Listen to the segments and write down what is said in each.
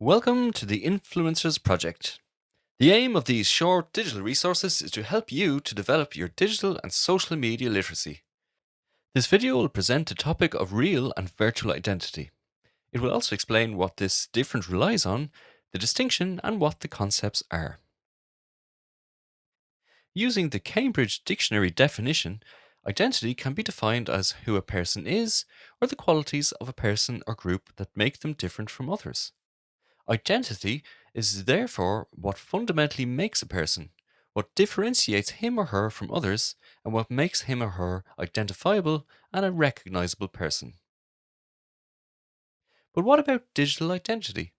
Welcome to the Influencers Project. The aim of these short digital resources is to help you to develop your digital and social media literacy. This video will present the topic of real and virtual identity. It will also explain what this difference relies on, the distinction, and what the concepts are. Using the Cambridge Dictionary definition, identity can be defined as who a person is or the qualities of a person or group that make them different from others. Identity is therefore what fundamentally makes a person, what differentiates him or her from others, and what makes him or her identifiable and a recognizable person. But what about digital identity?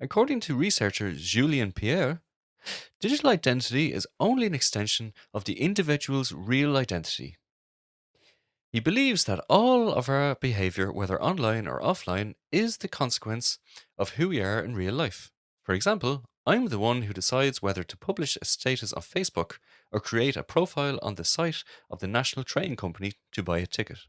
According to researcher Julien Pierre, digital identity is only an extension of the individual's real identity. He believes that all of our behavior, whether online or offline, is the consequence of who we are in real life. For example, I'm the one who decides whether to publish a status on Facebook or create a profile on the site of the National Train Company to buy a ticket.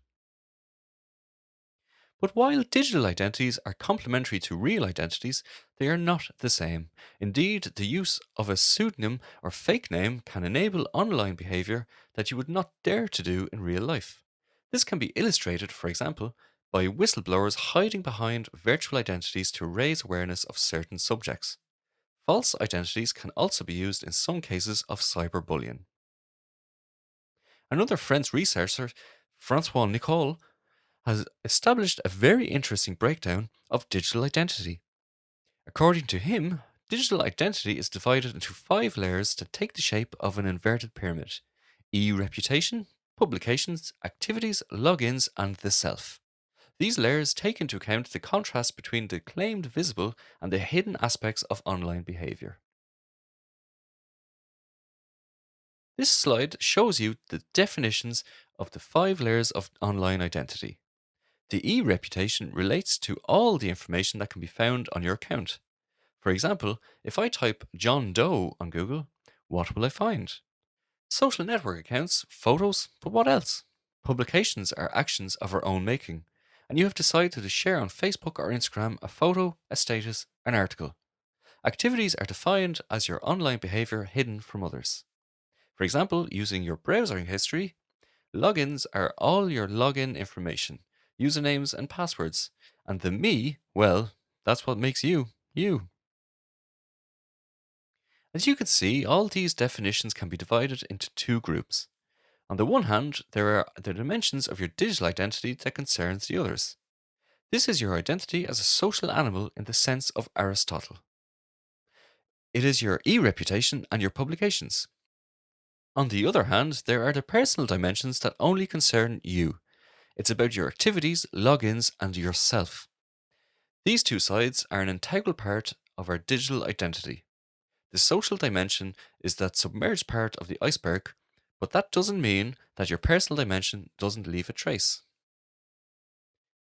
But while digital identities are complementary to real identities, they are not the same. Indeed, the use of a pseudonym or fake name can enable online behavior that you would not dare to do in real life. This can be illustrated, for example, by whistleblowers hiding behind virtual identities to raise awareness of certain subjects. False identities can also be used in some cases of cyberbullying. Another French researcher, Francois Nicole, has established a very interesting breakdown of digital identity. According to him, digital identity is divided into 5 layers that take the shape of an inverted pyramid: e-reputation, publications, activities, logins, and the self. These layers take into account the contrast between the claimed visible and the hidden aspects of online behavior. This slide shows you the definitions of the 5 layers of online identity. The e-reputation relates to all the information that can be found on your account. For example, if I type John Doe on Google, what will I find? Social network accounts, photos, but what else? Publications are actions of our own making, and you have decided to share on Facebook or Instagram a photo, a status, an article. Activities are defined as your online behavior hidden from others. For example, using your browsing history, logins are all your login information, usernames and passwords, and the me, well, that's what makes you, you. As you can see, all these definitions can be divided into 2 groups. On the one hand, there are the dimensions of your digital identity that concerns the others. This is your identity as a social animal in the sense of Aristotle. It is your e-reputation and your publications. On the other hand, there are the personal dimensions that only concern you. It's about your activities, logins, and yourself. These 2 sides are an integral part of our digital identity. The social dimension is that submerged part of the iceberg, but that doesn't mean that your personal dimension doesn't leave a trace.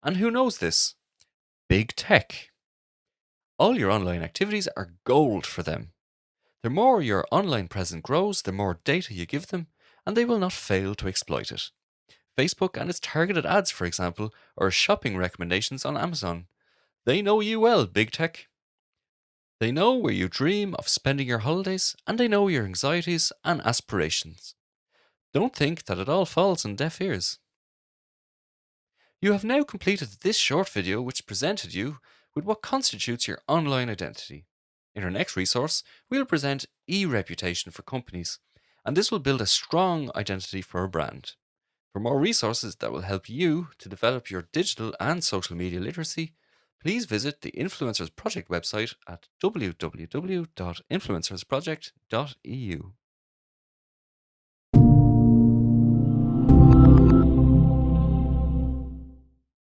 And who knows this? Big tech. All your online activities are gold for them. The more your online presence grows, the more data you give them, and they will not fail to exploit it. Facebook and its targeted ads, for example, or shopping recommendations on Amazon. They know you well, big tech. They know where you dream of spending your holidays, and they know your anxieties and aspirations. Don't think that it all falls on deaf ears. You have now completed this short video which presented you with what constitutes your online identity. In our next resource, we'll present e-reputation for companies, and this will build a strong identity for a brand. For more resources that will help you to develop your digital and social media literacy, please visit the Influencers Project website at www.influencersproject.eu.